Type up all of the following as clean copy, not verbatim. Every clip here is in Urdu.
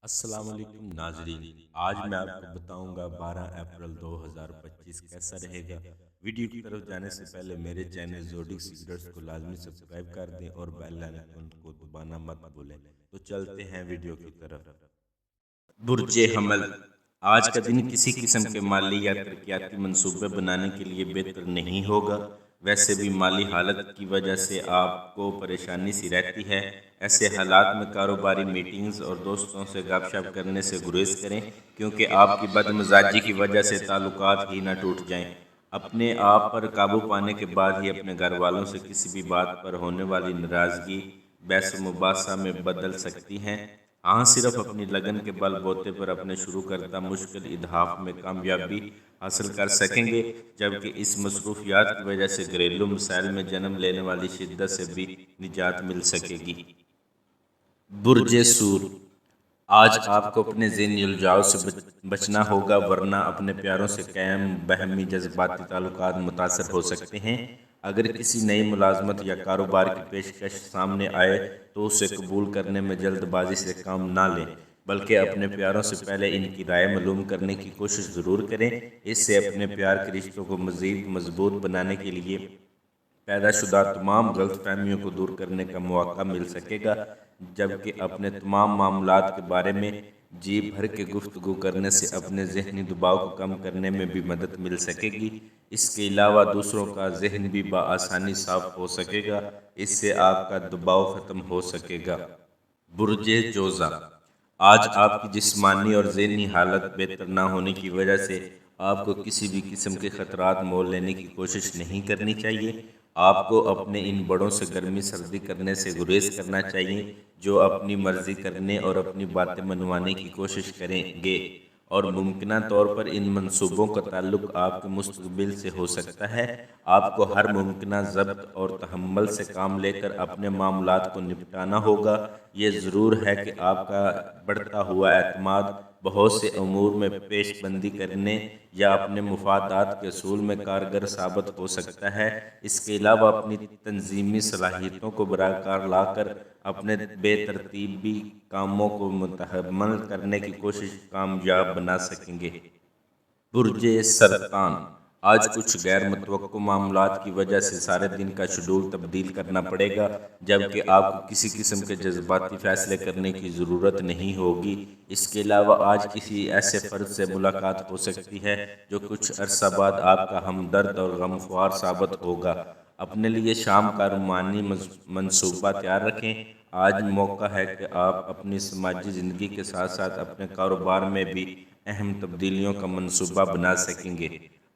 السلام علیکم ناظرین، آج میں آپ کو بتاؤں گا 12 اپریل 2025 کیسا رہے گا۔ ویڈیو کی طرف جانے سے پہلے میرے چینل زوڈک سیکرٹس کو لازمی سبسکرائب کر دیں اور بیل آئیکن کو دبانا مت بھولیں۔ تو چلتے ہیں ویڈیو کی طرف۔ برج حمل، آج کا دن کسی قسم کے مالی یا ترقیاتی منصوبے بنانے کے لیے بہتر نہیں ہوگا۔ ویسے بھی مالی حالت کی وجہ سے آپ کو پریشانی سی رہتی ہے۔ ایسے حالات میں کاروباری میٹنگز اور دوستوں سے گپ شپ کرنے سے گریز کریں، کیونکہ آپ کی بد مزاجی کی وجہ سے تعلقات ہی نہ ٹوٹ جائیں۔ اپنے آپ پر قابو پانے کے بعد ہی اپنے گھر والوں سے کسی بھی بات پر ہونے والی ناراضگی بحث و مباحثہ میں بدل سکتی ہیں۔ ہاں، صرف اپنی لگن کے بل بوتے پر اپنے شروع کردہ مشکل اہداف میں کامیابی حاصل کر سکیں گے، جبکہ اس مصروفیات کی وجہ سے گھریلو مسائل میں جنم لینے والی شدت سے بھی نجات مل سکے گی۔ برج سور، آج آپ کو اپنے ذہنی الجھاؤ سے بچنا ہوگا، ورنہ اپنے پیاروں سے قائم باہمی جذباتی تعلقات متاثر ہو سکتے ہیں۔ اگر کسی نئی ملازمت یا کاروبار کی پیشکش سامنے آئے تو اسے قبول کرنے میں جلد بازی سے کام نہ لیں، بلکہ اپنے پیاروں سے پہلے ان کی رائے معلوم کرنے کی کوشش ضرور کریں۔ اس سے اپنے پیار کے رشتوں کو مزید مضبوط بنانے کے لیے پیدا شدہ تمام غلط فہمیوں کو دور کرنے کا موقع مل سکے گا، جبکہ اپنے تمام معاملات کے بارے میں جی بھر کے گفتگو کرنے سے اپنے ذہنی دباؤ کو کم کرنے میں بھی مدد مل سکے گی۔ اس کے علاوہ دوسروں کا ذہن بھی بآسانی صاف ہو سکے گا، اس سے آپ کا دباؤ ختم ہو سکے گا۔ برج جوزا، آج آپ کی جسمانی اور ذہنی حالت بہتر نہ ہونے کی وجہ سے آپ کو کسی بھی قسم کے خطرات مول لینے کی کوشش نہیں کرنی چاہیے۔ آپ کو اپنے ان بڑوں سے گرمی سردی کرنے سے گریز کرنا چاہیے، جو اپنی مرضی کرنے اور اپنی باتیں منوانے کی کوشش کریں گے، اور ممکنہ طور پر ان منصوبوں کا تعلق آپ کے مستقبل سے ہو سکتا ہے۔ آپ کو ہر ممکنہ ضبط اور تحمل سے کام لے کر اپنے معاملات کو نپٹانا ہوگا۔ یہ ضرور ہے کہ آپ کا بڑھتا ہوا اعتماد بہت سے امور میں پیش بندی کرنے یا اپنے مفادات کے حصول میں کارگر ثابت ہو سکتا ہے۔ اس کے علاوہ اپنی تنظیمی صلاحیتوں کو برقرار لا کر اپنے بے ترتیبی کاموں کو مکمل کرنے کی کوشش کامیاب بنا سکیں گے۔ برج سرطان، آج کچھ غیر متوقع معاملات کی وجہ سے سارے دن کا شیڈول تبدیل کرنا پڑے گا، جبکہ آپ کو کسی قسم کے جذباتی فیصلے کرنے کی ضرورت نہیں ہوگی۔ اس کے علاوہ آج کسی ایسے فرد سے ملاقات ہو سکتی ہے جو کچھ عرصہ بعد آپ کا ہمدرد اور غمخوار ثابت ہوگا۔ اپنے لیے شام کا رومانی منصوبہ تیار رکھیں۔ آج موقع ہے کہ آپ اپنی سماجی زندگی کے ساتھ ساتھ اپنے کاروبار میں بھی اہم تبدیلیوں کا منصوبہ بنا سکیں گے۔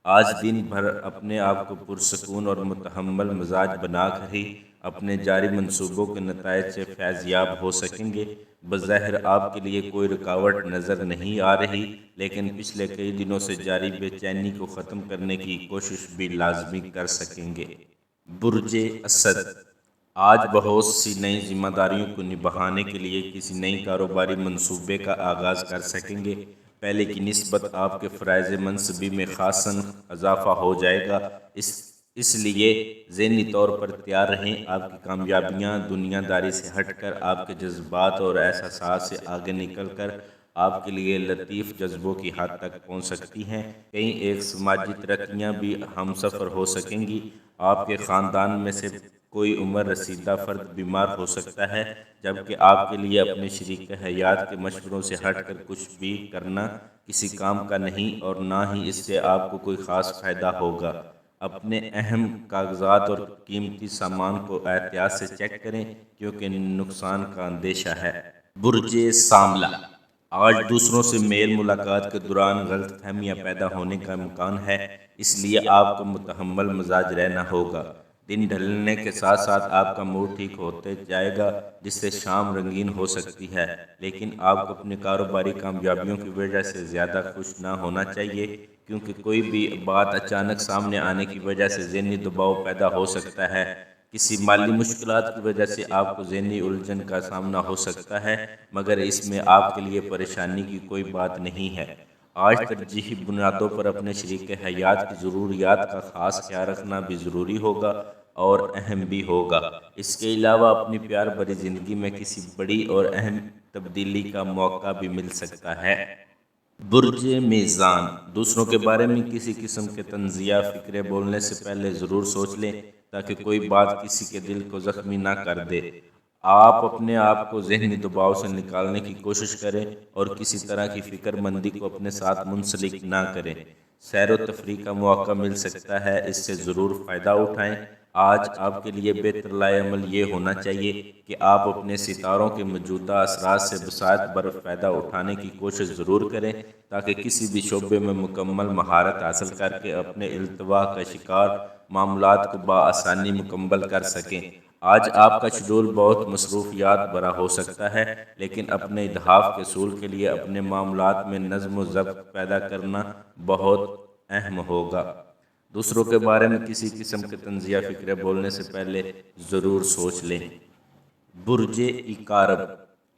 آج دن بھر اپنے آپ کو پرسکون اور متحمل مزاج بنا کر ہی اپنے جاری منصوبوں کے نتائج سے فیض یاب ہو سکیں گے۔ بظاہر آپ کے لیے کوئی رکاوٹ نظر نہیں آ رہی، لیکن پچھلے کئی دنوں سے جاری بے چینی کو ختم کرنے کی کوشش بھی لازمی کر سکیں گے۔ برج اسد، آج بہت سی نئی ذمہ داریوں کو نبھانے کے لیے کسی نئی کاروباری منصوبے کا آغاز کر سکیں گے۔ پہلے کی نسبت آپ کے فرائض منصبی میں خاصاً اضافہ ہو جائے گا، اس لیے ذہنی طور پر تیار رہیں۔ آپ کی کامیابیاں دنیا داری سے ہٹ کر آپ کے جذبات اور احساسات سے آگے نکل کر آپ کے لیے لطیف جذبوں کی حد تک پہنچ سکتی ہیں۔ کہیں ایک سماجی ترقیاں بھی ہمسفر ہو سکیں گی۔ آپ کے خاندان میں سے کوئی عمر رسیدہ فرد بیمار ہو سکتا ہے، جبکہ آپ کے لیے اپنے شریک حیات کے مشوروں سے ہٹ کر کچھ بھی کرنا کسی کام کا نہیں، اور نہ ہی اس سے آپ کو کوئی خاص فائدہ ہوگا۔ اپنے اہم کاغذات اور قیمتی سامان کو احتیاط سے چیک کریں، کیونکہ نقصان کا اندیشہ ہے۔ برج ساملہ، آج دوسروں سے میل ملاقات کے دوران غلط فہمیاں پیدا ہونے کا امکان ہے، اس لیے آپ کو متحمل مزاج رہنا ہوگا۔ دن ڈھلنے کے ساتھ ساتھ آپ کا موڈ ٹھیک ہوتے جائے گا، جس سے شام رنگین ہو سکتی ہے، لیکن آپ کو اپنی کاروباری کامیابیوں کی وجہ سے زیادہ خوش نہ ہونا چاہیے، کیونکہ کوئی بھی بات اچانک سامنے آنے کی وجہ سے ذہنی دباؤ پیدا ہو سکتا ہے۔ کسی مالی مشکلات کی وجہ سے آپ کو ذہنی الجھن کا سامنا ہو سکتا ہے، مگر اس میں آپ کے لیے پریشانی کی کوئی بات نہیں ہے۔ آج ترجیحی بنیادوں پر اپنے شریک حیات کی ضروریات کا خاص خیال رکھنا بھی ضروری ہوگا اور اہم بھی ہوگا۔ اس کے علاوہ اپنی پیار بھری زندگی میں کسی بڑی اور اہم تبدیلی کا موقع بھی مل سکتا ہے۔ برج میزان، دوسروں کے بارے میں کسی قسم کے طنزیہ فکرے بولنے سے پہلے ضرور سوچ لیں تاکہ کوئی بات کسی کے دل کو زخمی نہ کر دے۔ آپ اپنے آپ کو ذہنی دباؤ سے نکالنے کی کوشش کریں اور کسی طرح کی فکر مندی کو اپنے ساتھ منسلک نہ کریں۔ سیر و تفریح کا موقع مل سکتا ہے، اس سے ضرور فائدہ اٹھائیں۔ آج آپ کے لیے بہتر لائے عمل یہ ہونا چاہیے کہ آپ اپنے ستاروں کے موجودہ اثرات سے بساط بر فائدہ اٹھانے کی کوشش ضرور کریں تاکہ کسی بھی شعبے میں مکمل مہارت حاصل کر کے اپنے التوا کا شکار معاملات کو بآسانی مکمل کر سکیں۔ آج آپ کا شیڈول بہت مصروفیات بھرا ہو سکتا ہے، لیکن اپنے اہداف کے حصول کے لیے اپنے معاملات میں نظم و ضبط پیدا کرنا بہت اہم ہوگا۔ دوسروں کے بارے میں کسی قسم کے طنزیہ فکرے بولنے سے پہلے ضرور سوچ لیں۔ برج عقارب،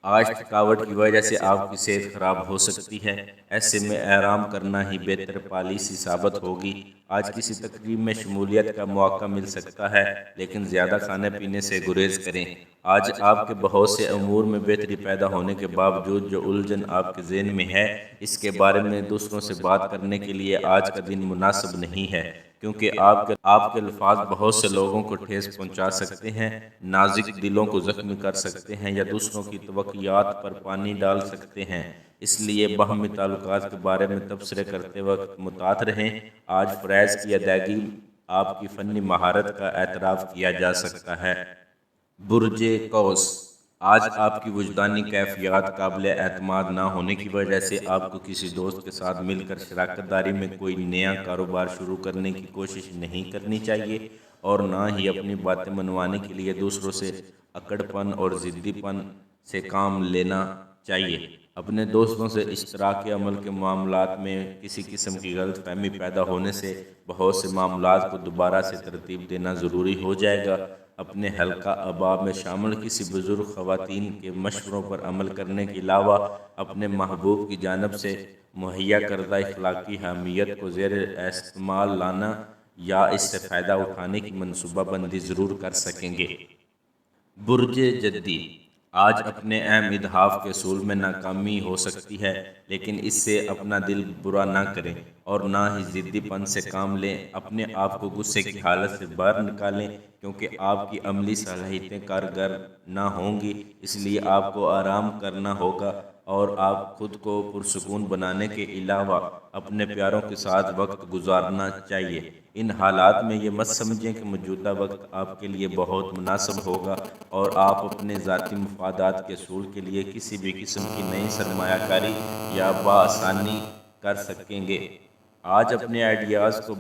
آج تھکاوٹ کی وجہ سے آپ کی صحت خراب ہو سکتی ہے، ایسے میں آرام کرنا ہی بہتر پالیسی ثابت ہوگی۔ آج کسی تقریب میں شمولیت کا موقع مل سکتا ہے، لیکن زیادہ کھانے پینے سے گریز کریں۔ آج آپ کے بہت سے امور میں بہتری پیدا ہونے کے باوجود جو الجھن آپ کے ذہن میں ہے، اس کے بارے میں دوسروں سے بات کرنے کے لیے آج کا دن مناسب نہیں ہے، کیونکہ آپ کے الفاظ بہت سے لوگوں کو ٹھیس پہنچا سکتے ہیں، نازک دلوں کو زخمی کر سکتے ہیں یا دوسروں کی توقعات پر پانی ڈال سکتے ہیں۔ اس لیے باہمی تعلقات کے بارے میں تبصرے کرتے وقت محتاط رہیں۔ آج فرائض کی ادائیگی آپ کی فنی مہارت کا اعتراف کیا جا سکتا ہے۔ برج قوس، آج آپ کی وجدانی کیفیات قابل اعتماد نہ ہونے کی وجہ سے آپ کو کسی دوست کے ساتھ مل کر شراکت داری میں کوئی نیا کاروبار شروع کرنے کی کوشش نہیں کرنی چاہیے، اور نہ ہی اپنی باتیں منوانے کے لیے دوسروں سے اکڑ پن اور ضدی پن سے کام لینا چاہیے۔ اپنے دوستوں سے اشتراک عمل کے معاملات میں کسی قسم کی غلط فہمی پیدا ہونے سے بہت سے معاملات کو دوبارہ سے ترتیب دینا ضروری ہو جائے گا۔ اپنے حلقہ احباب میں شامل کسی بزرگ خواتین کے مشوروں پر عمل کرنے کے علاوہ اپنے محبوب کی جانب سے مہیا کردہ اخلاقی حمیت کو زیر استعمال لانا یا اس سے فائدہ اٹھانے کی منصوبہ بندی ضرور کر سکیں گے۔ برج جدی، آج اپنے اہم اہداف کے حصول میں ناکامی ہو سکتی ہے، لیکن اس سے اپنا دل برا نہ کریں اور نہ ہی ضدی پن سے کام لیں۔ اپنے آپ کو غصے کی حالت سے باہر نکالیں، کیونکہ آپ کی عملی صلاحیتیں کارگر نہ ہوں گی، اس لیے آپ کو آرام کرنا ہوگا اور آپ خود کو پرسکون بنانے کے علاوہ اپنے پیاروں کے ساتھ وقت گزارنا چاہیے۔ ان حالات میں یہ مت سمجھیں کہ موجودہ وقت آپ کے لیے بہت مناسب ہوگا اور آپ اپنے ذاتی مفادات کے حصول کے لیے کسی بھی قسم کی نئی سرمایہ کاری یا بآسانی کر سکیں گے۔ آج اپنے آئیڈیاز کو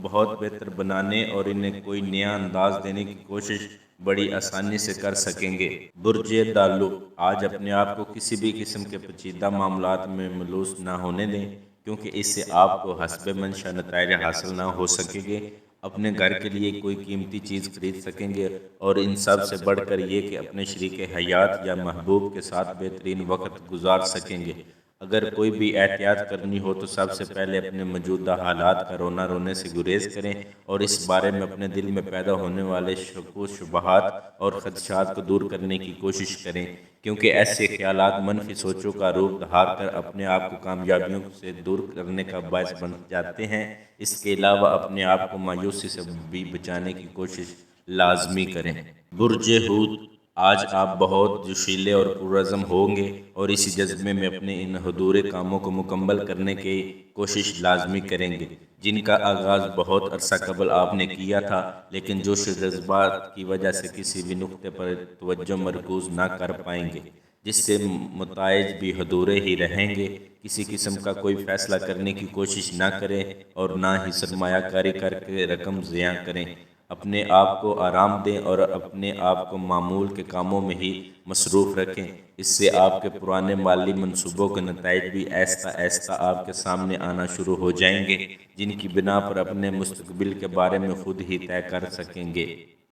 بہت بہتر بنانے اور انہیں کوئی نیا انداز دینے کی کوشش بڑی آسانی سے کر سکیں گے۔ برج دالو، آج اپنے آپ کو کسی بھی قسم کے پیچیدہ معاملات میں ملوث نہ ہونے دیں، کیونکہ اس سے آپ کو حسب منشا نتائج حاصل نہ ہو سکیں گے۔ اپنے گھر کے لیے کوئی قیمتی چیز خرید سکیں گے اور ان سب سے بڑھ کر یہ کہ اپنے شریک حیات یا محبوب کے ساتھ بہترین وقت گزار سکیں گے۔ اگر کوئی بھی احتیاط کرنی ہو تو سب سے پہلے اپنے موجودہ حالات کا رونے سے گریز کریں اور اس بارے میں اپنے دل میں پیدا ہونے والے شک و شبہات اور خدشات کو دور کرنے کی کوشش کریں، کیونکہ ایسے خیالات منفی سوچوں کا روپ دھار کر اپنے آپ کو کامیابیوں سے دور کرنے کا باعث بن جاتے ہیں۔ اس کے علاوہ اپنے آپ کو مایوسی سے بھی بچانے کی کوشش لازمی کریں۔ برج حوت، آج آپ بہت جوشیلے اور پرعزم ہوں گے اور اسی جذبے میں اپنے ان ادھورے کاموں کو مکمل کرنے کی کوشش لازمی کریں گے، جن کا آغاز بہت عرصہ قبل آپ نے کیا تھا، لیکن جوش و جذبات کی وجہ سے کسی بھی نقطے پر توجہ مرکوز نہ کر پائیں گے، جس سے نتائج بھی ادھورے ہی رہیں گے۔ کسی قسم کا کوئی فیصلہ کرنے کی کوشش نہ کریں اور نہ ہی سرمایہ کاری کر کے رقم ضیاع کریں۔ اپنے آپ کو آرام دیں اور اپنے آپ کو معمول کے کاموں میں ہی مصروف رکھیں۔ اس سے آپ کے پرانے مالی منصوبوں کے نتائج بھی آہستہ آہستہ آپ کے سامنے آنا شروع ہو جائیں گے، جن کی بنا پر اپنے مستقبل کے بارے میں خود ہی طے کر سکیں گے۔